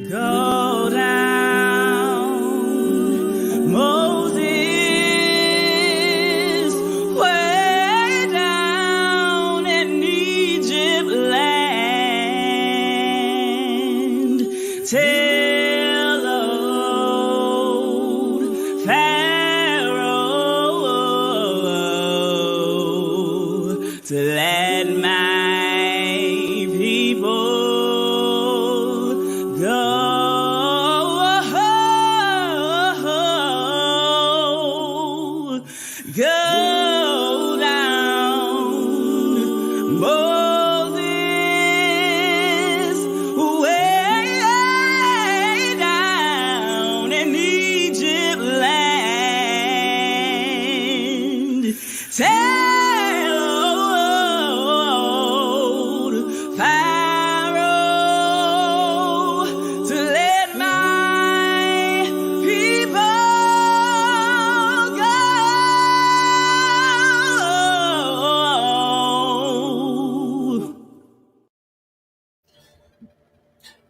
Go down, Moses, way down in Egypt land. Tell old Pharaoh to let my people go. Go down, Moses, way down in Egypt land. Tell old Pharaoh to let my people go.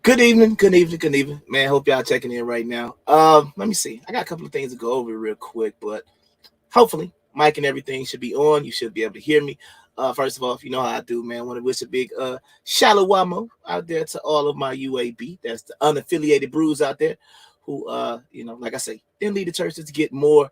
Good evening, man. Hope y'all checking in right now. Let me see. I got a couple of things to go over real quick, but hopefully, mic and everything should be on. You should be able to hear me. First of all, if you know how I do, man, I want to wish a big shalawamo out there to all of my UAB. That's the unaffiliated brews out there who, like I say, didn't lead the churches to get more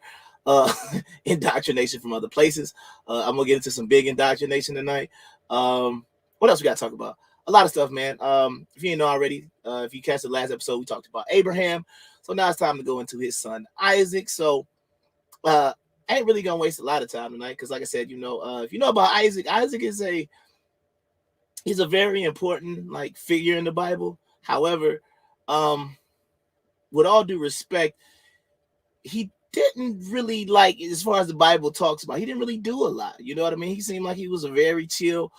indoctrination from other places. I'm gonna get into some big indoctrination tonight. What else we got to talk about? A lot of stuff, man. If you didn't know already, if you catch the last episode, we talked about Abraham. So now it's time to go into his son Isaac. So I ain't really gonna waste a lot of time tonight because, like I said, if you know about Isaac, Isaac is he's a very important like figure in the Bible. However, with all due respect, he didn't really, like, as far as the Bible talks about, he didn't really do a lot. You know what I mean? He seemed like he was a very chill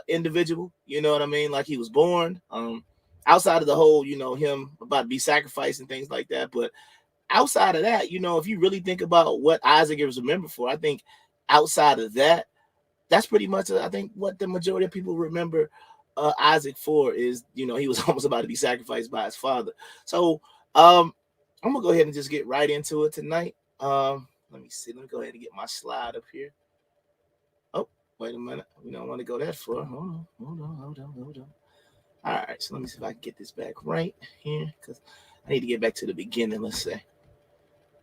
individual. You know what I mean? Like he was born outside of the whole, him about to be sacrificed and things like that. But outside of that, if you really think about what Isaac is remembered for, I think outside of that, that's pretty much I think what the majority of people remember Isaac for is, he was almost about to be sacrificed by his father. So I'm gonna go ahead and just get right into it tonight. Let me see. Let me go ahead and get my slide up here. Oh, wait a minute. We don't want to go that far. Hold on. All right. So let me see if I can get this back right here because I need to get back to the beginning. Let's say.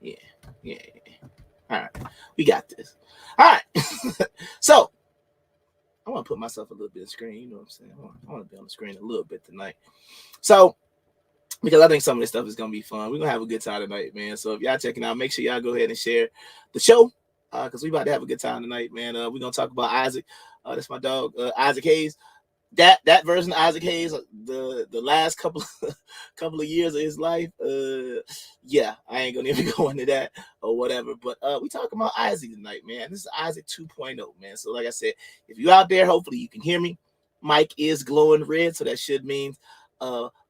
Yeah. All right. We got this. All right. So I want to put myself a little bit of screen. You know what I'm saying? I want to be on the screen a little bit tonight. So, because I think some of this stuff is going to be fun. We're going to have a good time tonight, man. So if y'all checking out, make sure y'all go ahead and share the show because we about to have a good time tonight, man. We're going to talk about Isaac. That's my dog, Isaac Hayes. That version of Isaac Hayes, the last couple of years of his life, yeah, I ain't going to even go into that or whatever. But we talking about Isaac tonight, man. This is Isaac 2.0, man. So like I said, if you out there, hopefully you can hear me. Mic is glowing red, so that should mean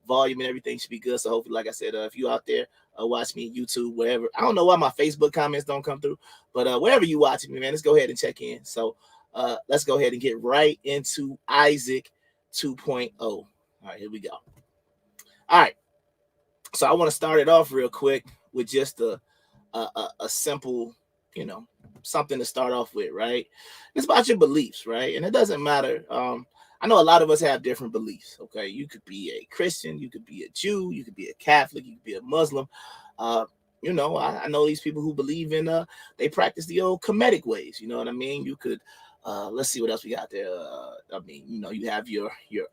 volume and everything should be good. So hopefully, like I said, if you out there watch me YouTube, wherever, I don't know why my Facebook comments don't come through, but wherever you watching me, man, let's go ahead and check in. So let's go ahead and get right into Isaac 2.0. All right, here we go. All right, so I want to start it off real quick with just a simple, something to start off with, right? It's about your beliefs, right? And it doesn't matter. I know a lot of us have different beliefs, okay? You could be a Christian, you could be a Jew, you could be a Catholic, you could be a Muslim. I know these people who believe in, they practice the old Kemetic ways, you know what I mean? You could, let's see what else we got there. You have your I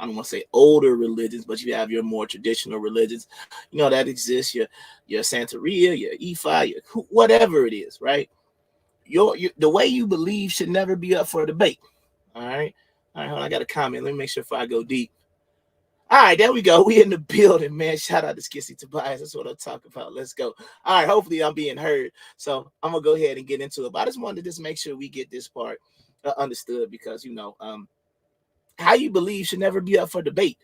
don't want to say older religions, but you have your more traditional religions, that exists, your Santeria, your Ifa, whatever it is, right? The way you believe should never be up for debate, all right? All right, hold on, I got a comment. Let me make sure before I go deep. All right, there we go. We in the building, man. Shout out to Skissy Tobias. That's what I'm talking about. Let's go. All right, hopefully I'm being heard. So I'm going to go ahead and get into it. But I just wanted to just make sure we get this part understood because, how you believe should never be up for debate.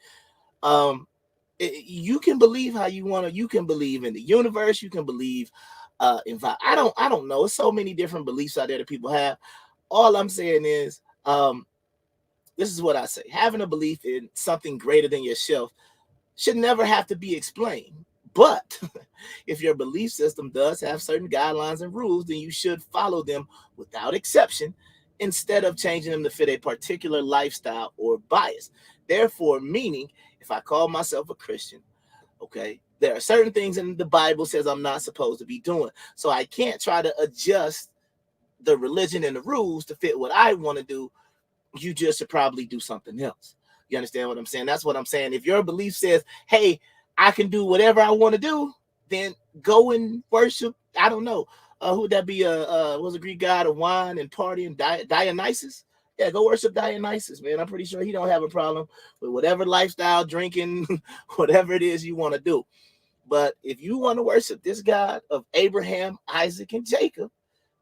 You can believe how you want to. You can believe in the universe. You can believe in I don't know. It's so many different beliefs out there that people have. All I'm saying is this is what I say. Having a belief in something greater than yourself should never have to be explained. But if your belief system does have certain guidelines and rules, then you should follow them without exception instead of changing them to fit a particular lifestyle or bias. Therefore, meaning if I call myself a Christian, okay, there are certain things in the Bible says I'm not supposed to be doing. So I can't try to adjust the religion and the rules to fit what I want to do. You just should probably do something else. You understand what I'm saying? That's what I'm saying. If your belief says, hey, I can do whatever I want to do, then go and worship. I don't know. Who would that be? Was a Greek god of wine and party and Dionysus? Yeah, go worship Dionysus, man. I'm pretty sure he don't have a problem with whatever lifestyle, drinking, whatever it is you want to do. But if you want to worship this God of Abraham, Isaac, and Jacob,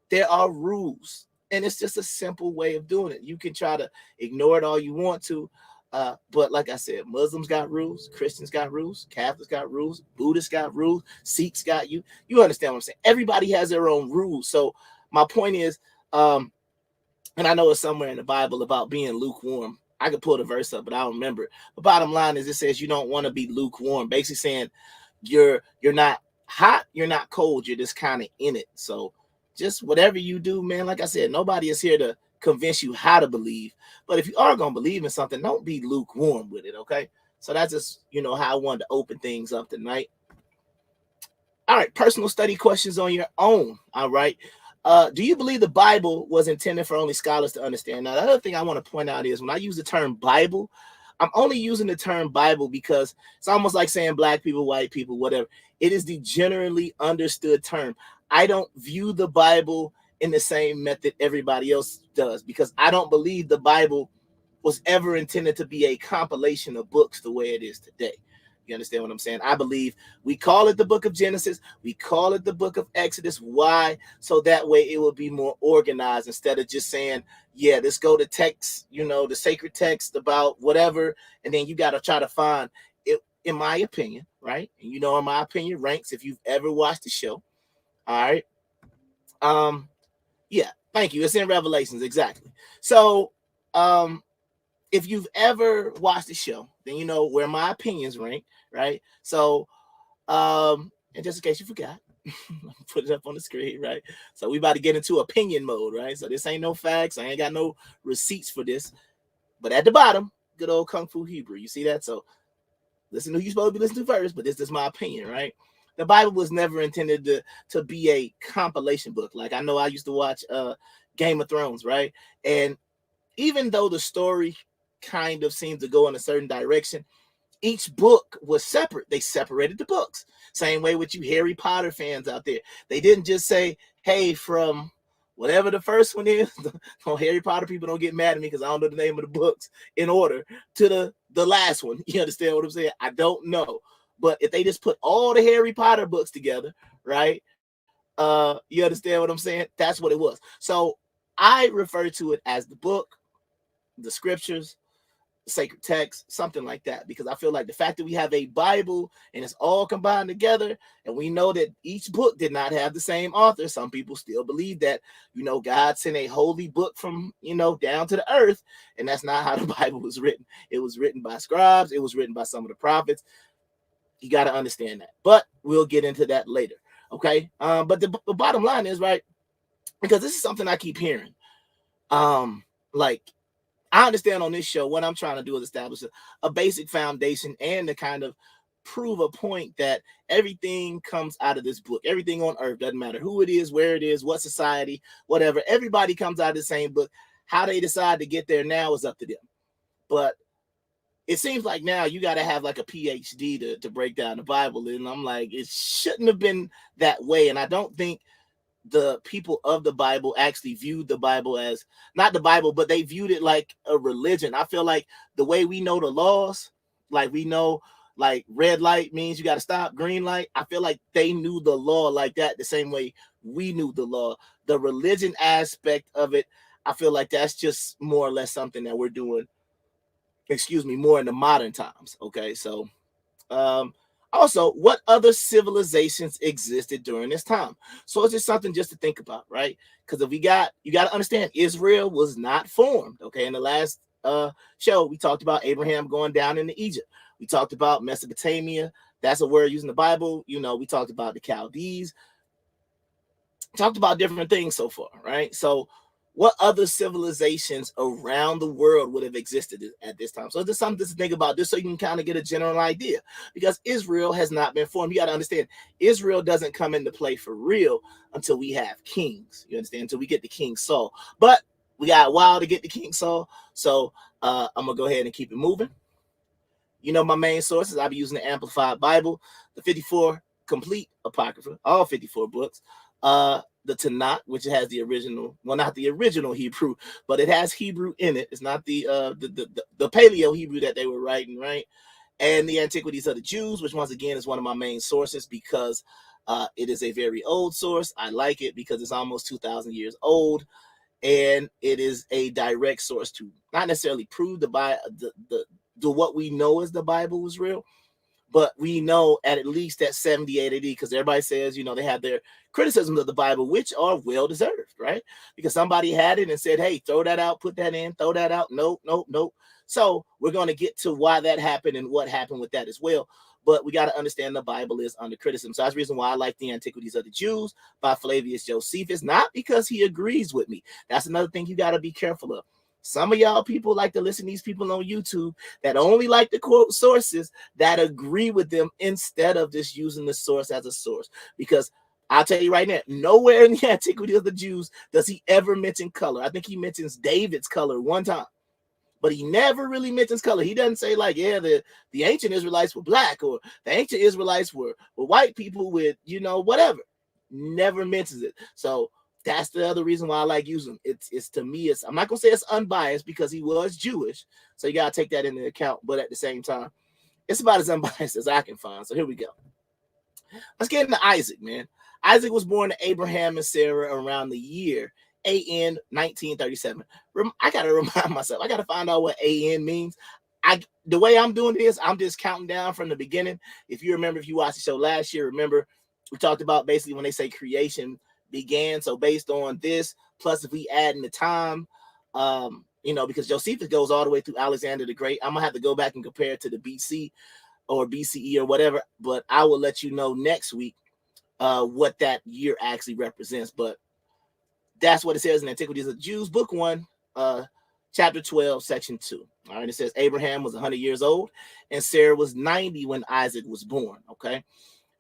there are rules, and it's just a simple way of doing it. You can try to ignore it all you want to, but like I said, Muslims got rules, Christians got rules, Catholics got rules, Buddhists got rules, Sikhs got you. You understand what I'm saying? Everybody has their own rules. So my point is, and I know it's somewhere in the Bible about being lukewarm. I could pull the verse up, but I don't remember it. The bottom line is it says you don't want to be lukewarm, basically saying you're not hot, you're not cold, you're just kind of in it. So just whatever you do, man, like I said, nobody is here to convince you how to believe. But if you are going to believe in something, don't be lukewarm with it, okay? So that's just, how I wanted to open things up tonight. All right, personal study questions on your own, all right? Do you believe the Bible was intended for only scholars to understand? Now, the other thing I want to point out is when I use the term Bible, I'm only using the term Bible because it's almost like saying black people, white people, whatever. It is the generally understood term. I don't view the Bible in the same method everybody else does because I don't believe the Bible was ever intended to be a compilation of books the way it is today. You understand what I'm saying? I believe we call it the book of Genesis. We call it the book of Exodus. Why? So that way it will be more organized instead of just saying, yeah, let's go to text, the sacred text about whatever. And then you got to try to find it, in my opinion, right? And in my opinion ranks if you've ever watched the show. All right. Yeah, thank you. It's in Revelations. Exactly. So, if you've ever watched the show, then you know where my opinions rank, right? So, and just in case you forgot, put it up on the screen, right? So we about to get into opinion mode, right? So this ain't no facts. I ain't got no receipts for this. But at the bottom, good old Kung Fu Hebrew. You see that? So listen to who you're supposed to be listening to first, but this is my opinion, right? The Bible was never intended to be a compilation book. Like I know I used to watch Game of Thrones, right? And even though the story kind of seemed to go in a certain direction, each book was separate. They separated the books. Same way with you Harry Potter fans out there. They didn't just say, hey, from whatever the first one is, Harry Potter people don't get mad at me because I don't know the name of the books in order to the last one. You understand what I'm saying? I don't know. But if they just put all the Harry Potter books together, right? You understand what I'm saying? That's what it was. So I refer to it as the book, the scriptures, the sacred text, something like that, because I feel like the fact that we have a Bible and it's all combined together, and we know that each book did not have the same author. Some people still believe that, God sent a holy book from, down to the earth, and that's not how the Bible was written. It was written by scribes. It was written by some of the prophets. You got to understand that, but we'll get into that later. Okay. But the bottom line is, right, because this is something I keep hearing. Like, I understand on this show, what I'm trying to do is establish a basic foundation and to kind of prove a point that everything comes out of this book. Everything on earth, doesn't matter who it is, where it is, what society, whatever. Everybody comes out of the same book. How they decide to get there now is up to them. But it seems like now you got to have like a PhD to break down the Bible. And I'm like, it shouldn't have been that way. And I don't think the people of the Bible actually viewed the Bible as not the Bible, but they viewed it like a religion. I feel like the way we know the laws, like we know, like red light means you got to stop, green light. I feel like they knew the law like that the same way we knew the law. The religion aspect of it, I feel like that's just more or less something that we're doing, more in the modern times. Okay, so also, what other civilizations existed during this time? So it's just something just to think about, right? Because if you got to understand, Israel was not formed. Okay, in the last show, we talked about Abraham going down into Egypt. We talked about Mesopotamia. That's a word used in the Bible. We talked about the Chaldees, talked about different things so far, right? So what other civilizations around the world would have existed at this time? So there's something to think about, just so you can kind of get a general idea, because Israel has not been formed. You got to understand, Israel doesn't come into play for real until we have kings. You understand? Until we get the King Saul. But we got a while to get the King Saul. So I'm going to go ahead and keep it moving. My main sources, I'll be using the Amplified Bible, the 54 complete Apocrypha, all 54 books, the Tanakh, which has the original, well, not the original Hebrew, but it has Hebrew in it. It's not the Paleo Hebrew that they were writing, right? And the Antiquities of the Jews, which once again is one of my main sources, because it is a very old source. I like it because it's almost 2,000 years old, and it is a direct source to not necessarily prove the what we know as the Bible was real, but we know at least that 78 AD, because everybody says, they have their criticisms of the Bible, which are well deserved, right? Because somebody had it and said, hey, throw that out, put that in, throw that out. Nope, nope, nope. So we're going to get to why that happened and what happened with that as well. But we got to understand the Bible is under criticism. So that's the reason why I like the Antiquities of the Jews by Flavius Josephus, not because he agrees with me. That's another thing you got to be careful of. Some of y'all people like to listen to these people on YouTube that only like to quote sources that agree with them instead of just using the source as a source. Because I'll tell you right now, nowhere in the Antiquity of the Jews does he ever mention color. I think he mentions David's color one time, but he never really mentions color. He doesn't say like, yeah, the ancient Israelites were black, or the ancient Israelites were white people with, whatever. Never mentions it. So that's the other reason why I like using them. It's to me, I'm not gonna say it's unbiased because he was Jewish, so you gotta take that into account. But at the same time, it's about as unbiased as I can find. So here we go. Let's get into Isaac, man. Isaac was born to Abraham and Sarah around the year AN 1937. I gotta remind myself. I gotta find out what AN means. The way I'm doing this, I'm just counting down from the beginning. If you watched the show last year, remember we talked about basically when they say creation began. So based on this, plus if we add in the time, because Josephus goes all the way through Alexander the Great. I'm gonna have to go back and compare it to the BC or BCE or whatever, but I will let you know next week what that year actually represents. But that's what it says in Antiquities of the Jews, book 1, chapter 12, section 2. All right, it says Abraham was 100 years old and Sarah was 90 when Isaac was born. Okay.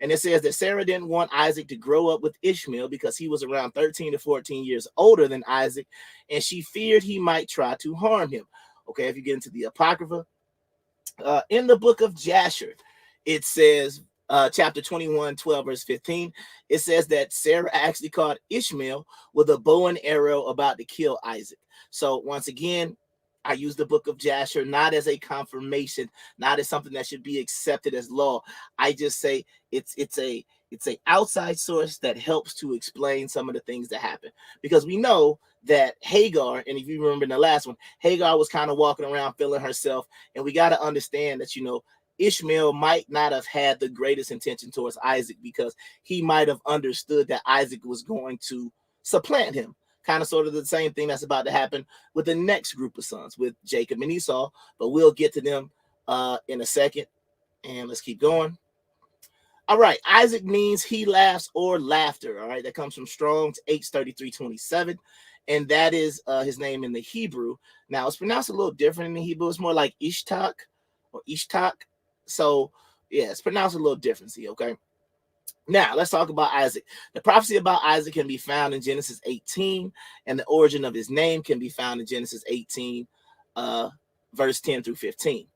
And it says that Sarah didn't want Isaac to grow up with Ishmael because he was around 13 to 14 years older than Isaac, and she feared he might try to harm him. Okay, if you get into the Apocrypha, in the book of Jasher, it says, chapter 21, 12, verse 15, it says that Sarah actually caught Ishmael with a bow and arrow about to kill Isaac. So once again, I use the book of Jasher not as a confirmation, not as something that should be accepted as law. I just say it's a outside source that helps to explain some of the things that happen, because we know that Hagar, and if you remember in the last one, Hagar was kind of walking around feeling herself, and we got to understand that Ishmael might not have had the greatest intention towards Isaac, because he might have understood that Isaac was going to supplant him. Kind of sort of the same thing that's about to happen with the next group of sons, with Jacob and Esau, but we'll get to them in a second. And let's keep going. All right, Isaac means he laughs or laughter. All right, that comes from Strong's H3327, and that is his name in the Hebrew. Now it's pronounced a little different in the Hebrew. It's more like Ishtak or Ishtak. So yeah, it's pronounced a little different. See, okay. Now, let's talk about Isaac. The prophecy about Isaac can be found in Genesis 18, and the origin of his name can be found in Genesis 18, verse 10 through 15.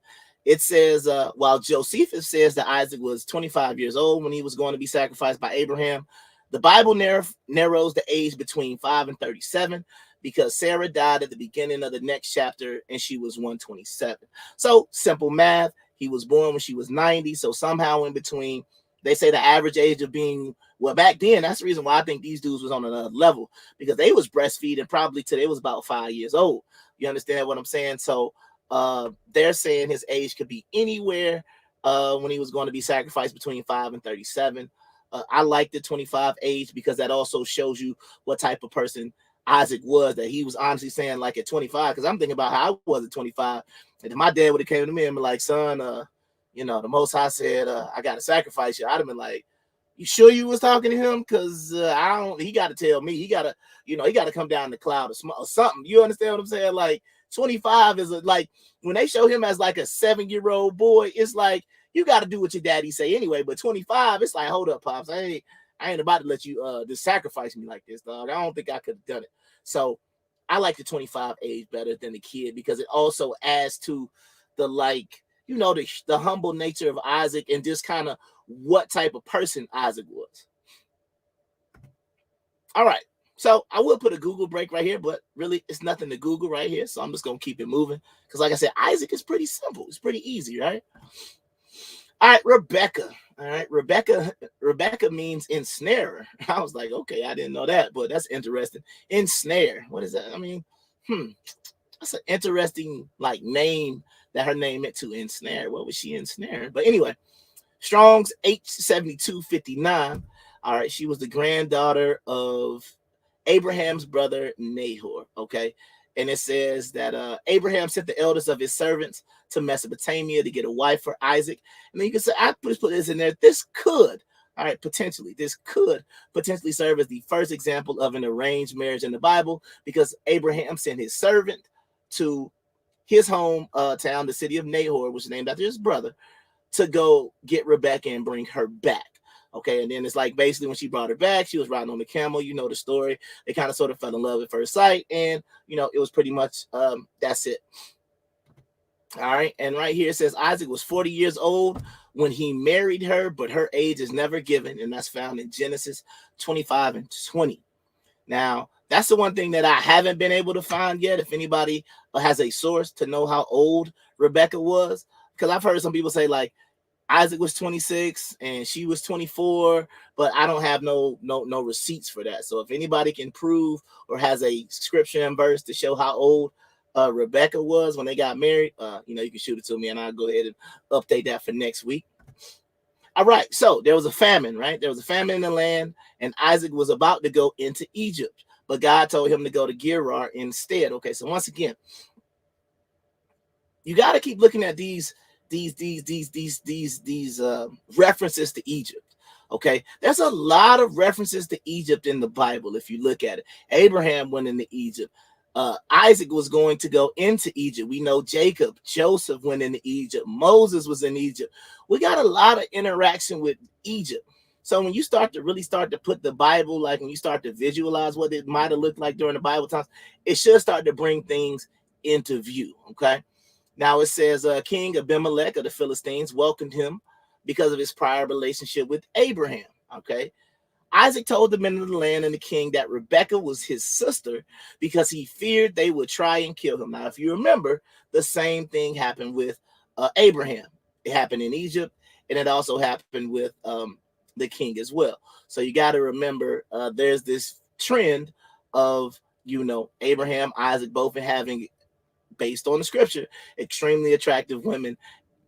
It says, while Josephus says that Isaac was 25 years old when he was going to be sacrificed by Abraham, the Bible narrows the age between 5 and 37, because Sarah died at the beginning of the next chapter, and she was 127. So, simple math. He was born when she was 90, so somehow in between. They say the average age of being, well, back then, that's the reason why I think these dudes was on another level, because they was breastfeeding probably till they was about 5 years old. You understand what I'm saying? So they're saying his age could be anywhere when he was going to be sacrificed between 5 and 37. I like the 25 age because that also shows you what type of person Isaac was, that he was honestly saying like at 25, because I'm thinking about how I was at 25. And if my dad would have came to me and been like, son, the Most High said, I got to sacrifice you, I'd have been like, you sure you was talking to him? Because I don't, he got to tell me. He got to, he got to come down the cloud or something. You understand what I'm saying? Like 25 is like, when they show him as like a 7-year-old boy, it's like, you got to do what your daddy say anyway. But 25, it's like, hold up, Pops. I ain't about to let you just sacrifice me like this, dog. I don't think I could have done it. So I like the 25 age better than the kid because it also adds to the like, the humble nature of Isaac and just kind of what type of person Isaac was. All right. So I will put a Google break right here, but really it's nothing to Google right here. So I'm just going to keep it moving. Because like I said, Isaac is pretty simple. It's pretty easy, right? All right, Rebecca. All right, Rebecca means ensnarer. I was like, okay, I didn't know that, but that's interesting. Ensnare. What is that? I mean, that's an interesting like name that her name meant to ensnare. What was she ensnaring? But anyway, Strong's H7259. All right, she was the granddaughter of Abraham's brother Nahor. Okay, and it says that Abraham sent the eldest of his servants to Mesopotamia to get a wife for Isaac. And then you can say, I put this in there. This could, this could potentially serve as the first example of an arranged marriage in the Bible, because Abraham sent his servant to his home town, the city of Nahor, which is named after his brother, to go get Rebecca and bring her back. Okay, and then it's like basically when she brought her back, she was riding on the camel. You know the story. They kind of sort of fell in love at first sight, and it was pretty much that's it. All right, and right here it says Isaac was 40 years old when he married her, but her age is never given, and that's found in Genesis 25 and 20. Now, that's the one thing that I haven't been able to find yet. If anybody has a source to know how old Rebecca was, because I've heard some people say like Isaac was 26 and she was 24, but I don't have no receipts for that. So if anybody can prove or has a scripture and verse to show how old Rebecca was when they got married, you can shoot it to me and I'll go ahead and update that for next week. All right, so there was a famine, right? There was a famine in the land, and Isaac was about to go into Egypt, but God told him to go to Gerar instead. Okay, so once again, you got to keep looking at these references to Egypt. Okay, there's a lot of references to Egypt in the Bible. If you look at it, Abraham went into Egypt. Isaac was going to go into Egypt. We know Jacob, Joseph went into Egypt. Moses was in Egypt. We got a lot of interaction with Egypt. So when you start to put the Bible, like when you start to visualize what it might have looked like during the Bible times, it should start to bring things into view. Okay. Now it says King Abimelech of the Philistines welcomed him because of his prior relationship with Abraham. Okay. Isaac told the men of the land and the king that Rebekah was his sister because he feared they would try and kill him. Now, if you remember, the same thing happened with Abraham. It happened in Egypt, and it also happened with the king as well. So you got to remember there's this trend of, Abraham, Isaac, both having, based on the scripture, extremely attractive women,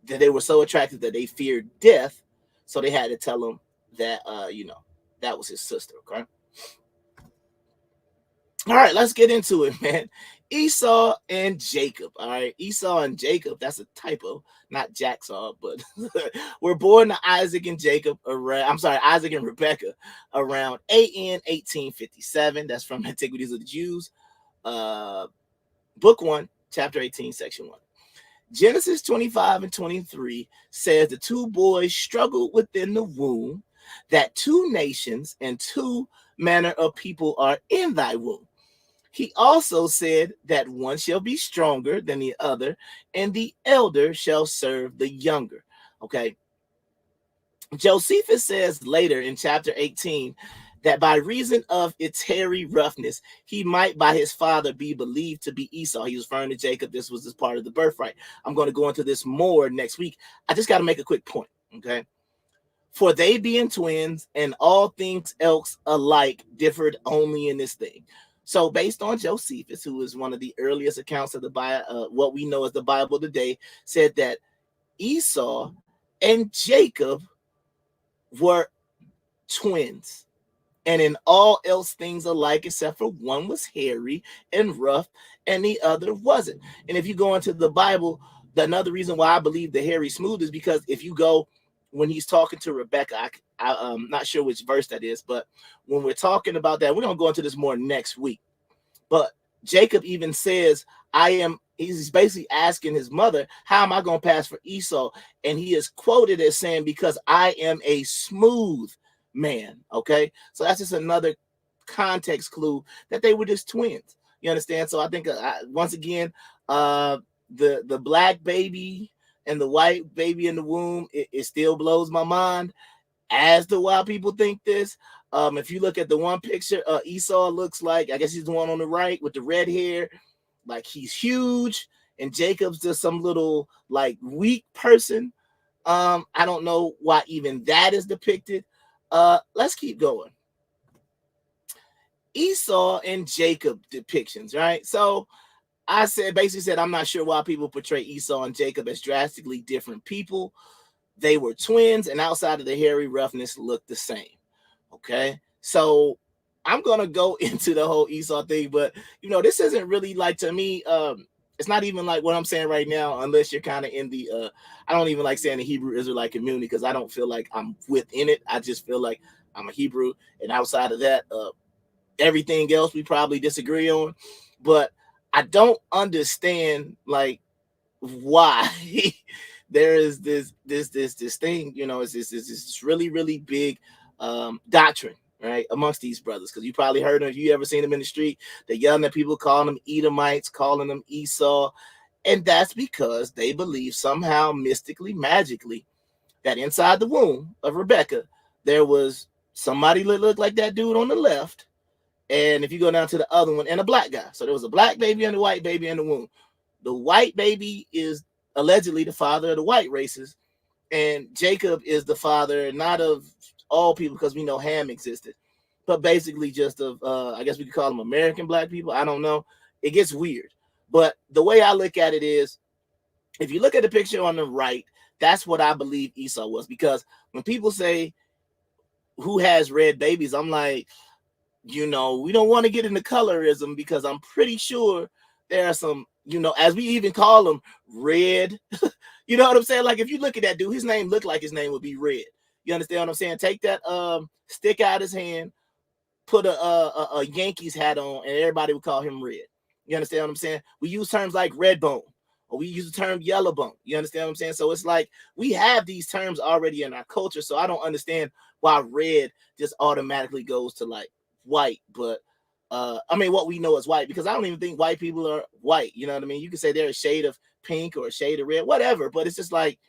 that they were so attractive that they feared death. So they had to tell him that, that was his sister. Okay. All right, let's get into it, man. Esau and Jacob. All right, Esau and Jacob. That's a typo, not Jacksaw, but we're born to Isaac and Isaac and Rebecca around AN 1857. That's from Antiquities of the Jews, book 1, chapter 18, section 1. Genesis 25 and 23 says the two boys struggled within the womb, that two nations and two manner of people are in thy womb. He also said that one shall be stronger than the other, and the elder shall serve the younger. Okay. Josephus says later in chapter 18 that by reason of its hairy roughness, he might by his father be believed to be Esau. He was referring to Jacob. This was part of the birthright. I'm going to go into this more next week. I just got to make a quick point. Okay. For they being twins and all things else alike differed only in this thing. So based on Josephus, who is one of the earliest accounts of the Bible, what we know as the Bible today, said that Esau and Jacob were twins. And in all else things alike, except for one was hairy and rough and the other wasn't. And if you go into the Bible another reason why I believe the hairy smooth is because if you go when he's talking to Rebecca, I'm not sure which verse that is, but when we're talking about that, we're going to go into this more next week. But Jacob even says, he's basically asking his mother, how am I going to pass for Esau? And he is quoted as saying, because I am a smooth man. Okay. So that's just another context clue that they were just twins. You understand? So I think once again, the black baby and the white baby in the womb, it still blows my mind as to why people think this. If you look at the one picture, Esau looks like, I guess he's the one on the right with the red hair, like he's huge, and Jacob's just some little like weak person. I don't know why even that is depicted. Let's keep going. Esau and Jacob depictions, right? So I basically said, I'm not sure why people portray Esau and Jacob as drastically different people. They were twins, and outside of the hairy roughness, looked the same. Okay, so I'm gonna go into the whole Esau thing, but this isn't really like, to me, it's not even like what I'm saying right now, unless you're kind of in the I don't even like saying the Hebrew Israelite community, because I don't feel like I'm within it. I just feel like I'm a Hebrew, and outside of that, everything else we probably disagree on. But I don't understand like why there is this thing, it's this really, really big doctrine, right, amongst these brothers. Because you probably heard them, if you ever seen them in the street, they're yelling at people, calling them Edomites, calling them Esau. And that's because they believe somehow, mystically, magically, that inside the womb of Rebecca, there was somebody that looked like that dude on the left. And if you go down to the other one, and a black guy. So there was a black baby and a white baby in the womb. The white baby is allegedly the father of the white races, and Jacob is the father, not of all people, because we know Ham existed, but basically just of I guess we could call them American black people. I don't know. It gets weird. But the way I look at it is, if you look at the picture on the right, that's what I believe Esau was. Because when people say who has red babies, I'm like, we don't want to get into colorism, because I'm pretty sure there are some, as we even call them, red. You know what I'm saying? Like, if you look at that dude, his name looked like his name would be Red. You understand what I'm saying? Take that stick out his hand, put a Yankees hat on, and everybody would call him Red. You understand what I'm saying? We use terms like red bone, or we use the term yellow bone. You understand what I'm saying? So it's like we have these terms already in our culture. So I don't understand why red just automatically goes to like white. But I mean, what we know is white, because I don't even think white people are white. You know what I mean? You can say they're a shade of pink or a shade of red, whatever. But it's just like,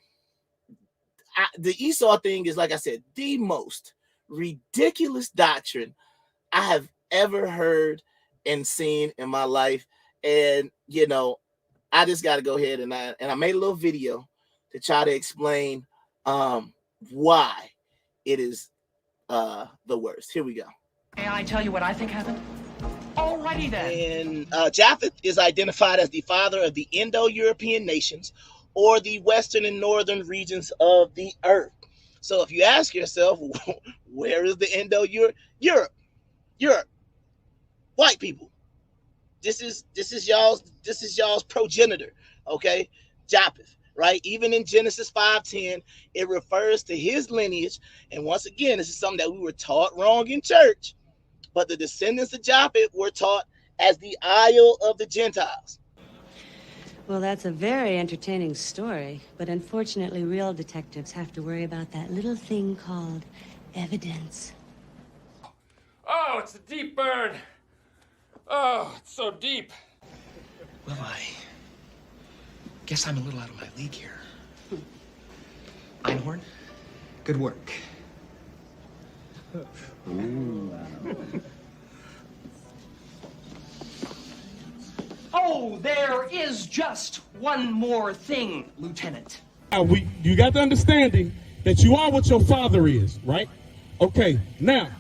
the Esau thing is, like I said, the most ridiculous doctrine I have ever heard and seen in my life. And I just got to go ahead and I made a little video to try to explain why it is the worst. Here we go. May I tell you what I think happened? Alrighty then. And Japheth is identified as the father of the Indo-European nations, or the western and northern regions of the earth. So if you ask yourself, where is the Indo-Europe? Europe. White people. This is y'all's progenitor, okay? Japheth, right? Even in Genesis 5:10, it refers to his lineage. And once again, this is something that we were taught wrong in church. But the descendants of Japheth were taught as the Isle of the Gentiles. Well, that's a very entertaining story, but unfortunately, real detectives have to worry about that little thing called evidence. Oh, it's a deep burn. Oh, it's so deep. Well, I guess I'm a little out of my league here. Einhorn, good work. Oh, there is just one more thing, Lieutenant. You got the understanding that you are what your father is, right? Okay, now.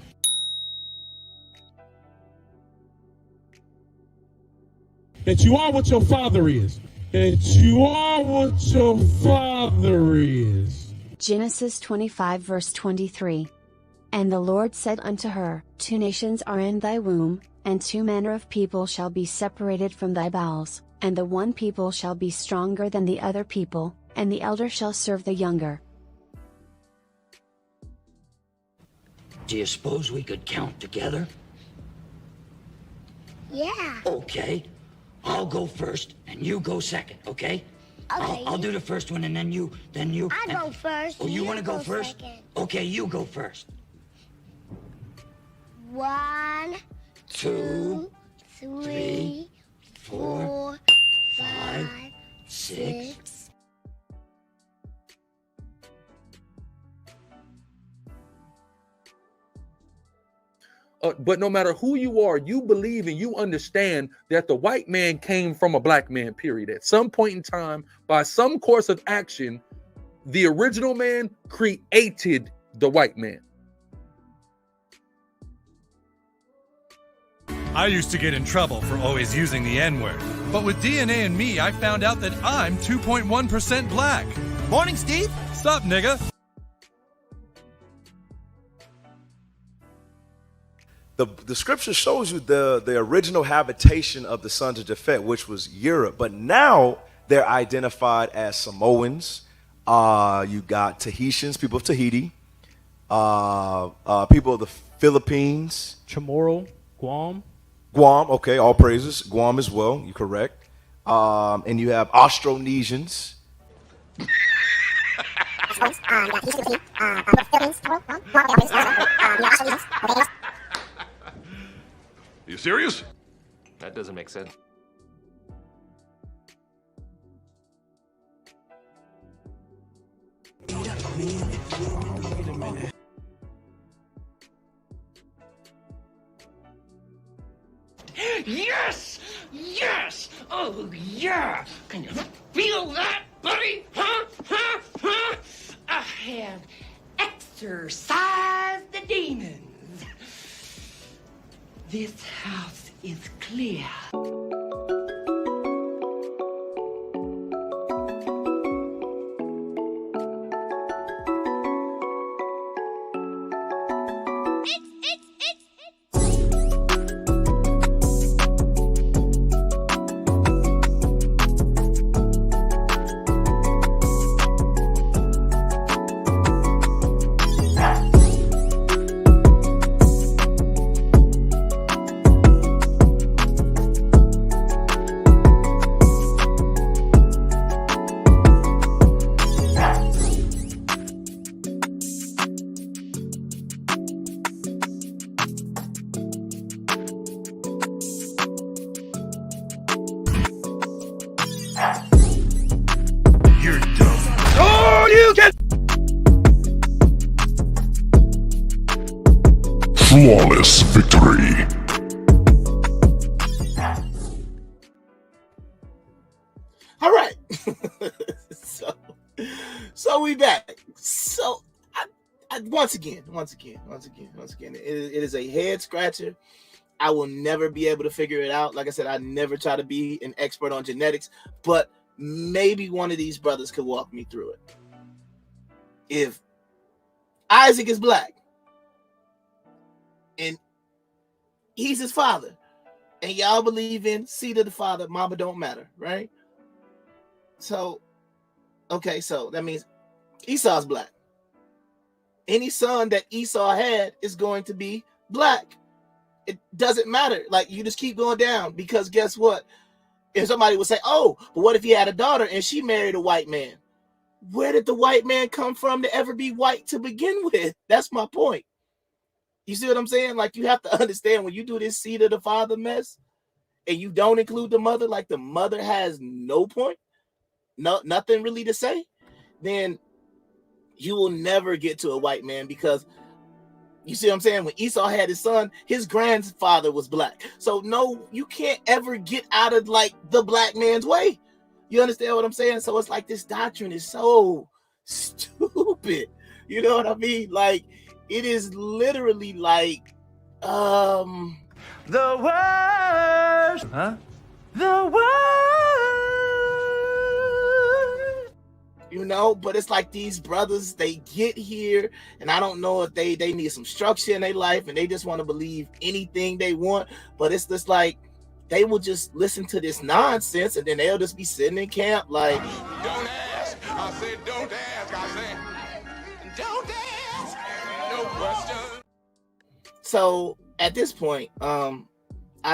That you are what your father is. That you are what your father is. Genesis 25 verse 23. And the Lord said unto her, 2 nations are in thy womb, and 2 manner of people shall be separated from thy bowels, And the one people shall be stronger than the other people, and the elder shall serve the younger. Do you suppose we could count together? Yeah. Okay. I'll go first, and you go second, okay? Okay. I'll do the first one, and then you. I go first. Oh, you want to go first? Second. Okay, you go first. 1, 2, 3, 4, 5, 6. But no matter who you are, you believe and you understand that the white man came from a black man, period. At some point in time, by some course of action, the original man created the white man. I used to get in trouble for always using the N-word. But with DNA and me, I found out that I'm 2.1% black. Morning, Steve. Sup, nigga? The scripture shows you the original habitation of the sons of Japhet, which was Europe. But now they're identified as Samoans. You got Tahitians, people of Tahiti. People of the Philippines. Chamorro, Guam. Guam, okay, all praises. Guam as well, you're correct. And you have Austronesians. You serious? That doesn't make sense. Yes! Yes! Oh, yeah! Can you feel that, buddy? Huh? Huh? Huh? I have exorcised the demons. This house is clear. Flawless victory. All right. so we back. So I once again, it is a head scratcher. I will never be able to figure it out. Like I said, I never try to be an expert on genetics, but maybe one of these brothers could walk me through it. If Isaac is black and he's his father, and y'all believe in seed of the father, mama don't matter, right? So, okay, so that means Esau's black. Any son that Esau had is going to be black. It doesn't matter. Like, you just keep going down, because guess what? If somebody would say, oh, but what if he had a daughter and she married a white man? Where did the white man come from to ever be white to begin with? That's my point. You see what I'm saying? Like, you have to understand, when you do this seed of the father mess and you don't include the mother, like the mother has no point, nothing really to say, then you will never get to a white man. Because you see what I'm saying? When Esau had his son, his grandfather was black. So no, you can't ever get out of like the black man's way. You understand what I'm saying? So it's like, this doctrine is so stupid. You know what I mean? Like, it is literally like the worst. Huh? The worst. You know, but it's like these brothers, they get here, and I don't know if they need some structure in their life, and they just want to believe anything they want. But it's just like, they will just listen to this nonsense, and then they'll just be sitting in camp like, Don't ask. I said don't ask. I said don't ask. No question. so at this point, I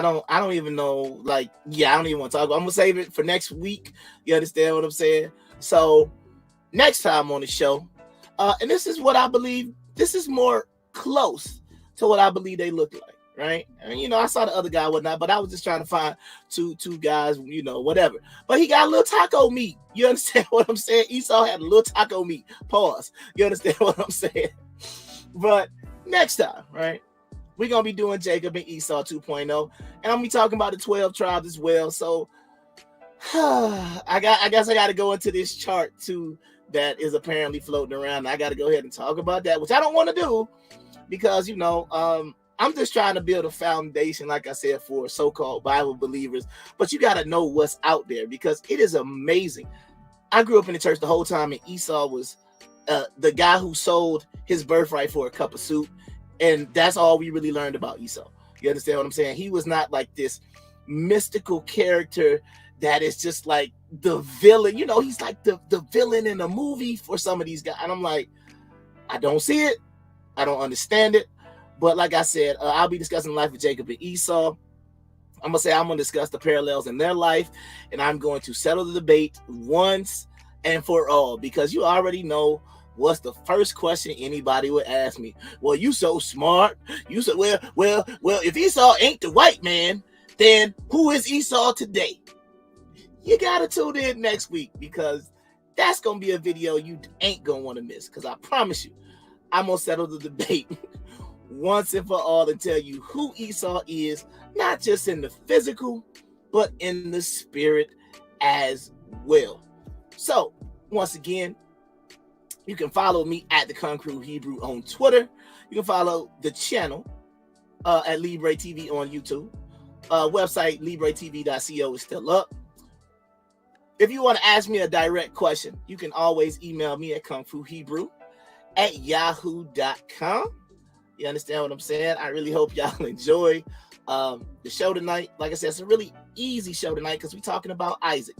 don't even know, like, yeah, I don't even want to talk. I'm gonna save it for next week. You understand what I'm saying? So next time on the show, and this is what I believe, this is more close to what I believe they look like, right? And you know, I saw the other guy, whatnot, but I was just trying to find two guys, you know, whatever. But he got a little taco meat. You understand what I'm saying? Esau had a little taco meat. Pause. You understand what I'm saying? But next time, right? We're going to be doing Jacob and Esau 2.0. And I'm going to be talking about the 12 tribes as well. So I guess I got to go into this chart too that is apparently floating around. I got to go ahead and talk about that, which I don't want to do because, you know, I'm just trying to build a foundation, like I said, for so-called Bible believers. But you got to know what's out there because it is amazing. I grew up in the church the whole time, and Esau was the guy who sold his birthright for a cup of soup. And that's all we really learned about Esau. You understand what I'm saying? He was not like this mystical character that is just like the villain. You know, he's like the villain in a movie for some of these guys. And I'm like, I don't see it. I don't understand it. But like I said, I'll be discussing the life of Jacob and Esau. I'm going to discuss the parallels in their life. And I'm going to settle the debate once and for all. Because you already know what's the first question anybody would ask me. Well, you so smart. You said, well, if Esau ain't the white man, then who is Esau today? You got to tune in next week because that's going to be a video you ain't going to want to miss. Because I promise you, I'm going to settle the debate once and for all and tell you who Esau is, not just in the physical, but in the spirit as well. So, once again, you can follow me at the Concrete Hebrew on Twitter. You can follow the channel at Libre TV on YouTube. Website LibreTV.co is still up. If you want to ask me a direct question, you can always email me at kungfuhebrew@yahoo.com. You understand what I'm saying? I really hope y'all enjoy the show tonight. Like I said, it's a really easy show tonight because we're talking about Isaac.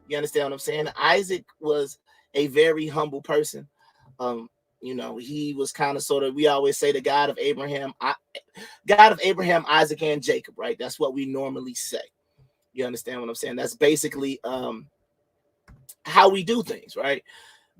You understand what I'm saying? Isaac was a very humble person. You know, he was kind of sort of, we always say the God of Abraham, Isaac, and Jacob, right? That's what we normally say. You understand what I'm saying? That's basically how we do things, right?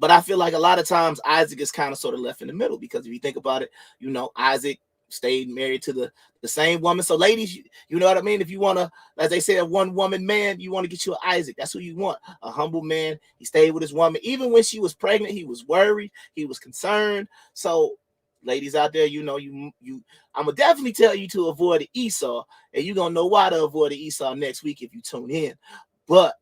But I feel like a lot of times Isaac is kind of sort of left in the middle because if you think about it, you know, Isaac stayed married to the same woman. So ladies, you know what I mean? If you want to, as they say, a one woman man, you want to get you an Isaac. That's who you want. A humble man. He stayed with his woman. Even when she was pregnant, he was worried. He was concerned. So ladies out there, you know, I'm going to definitely tell you to avoid the Esau. And you're going to know why to avoid the Esau next week if you tune in. But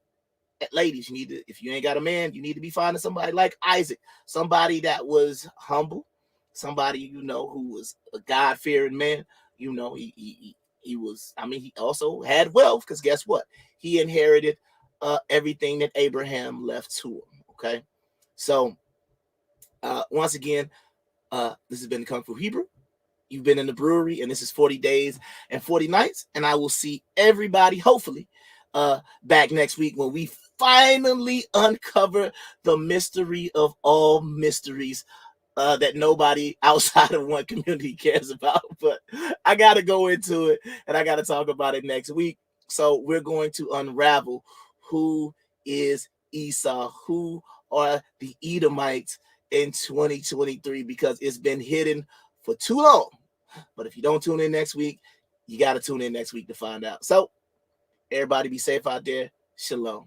ladies, you need to, if you ain't got a man, you need to be finding somebody like Isaac, somebody that was humble, somebody, you know, who was a God-fearing man. You know, he was, I mean, he also had wealth because guess what? He inherited everything that Abraham left to him. Okay. So once again, this has been the Kung Fu Hebrew. You've been in the brewery, and this is 40 days and 40 nights. And I will see everybody, hopefully, back next week when we finally uncover the mystery of all mysteries that nobody outside of one community cares about. But I got to go into it, and I got to talk about it next week. So we're going to unravel who is Esau, who are the Edomites in 2023, because it's been hidden for too long. But if you don't tune in next week, you got to tune in next week to find out. So everybody be safe out there. Shalom.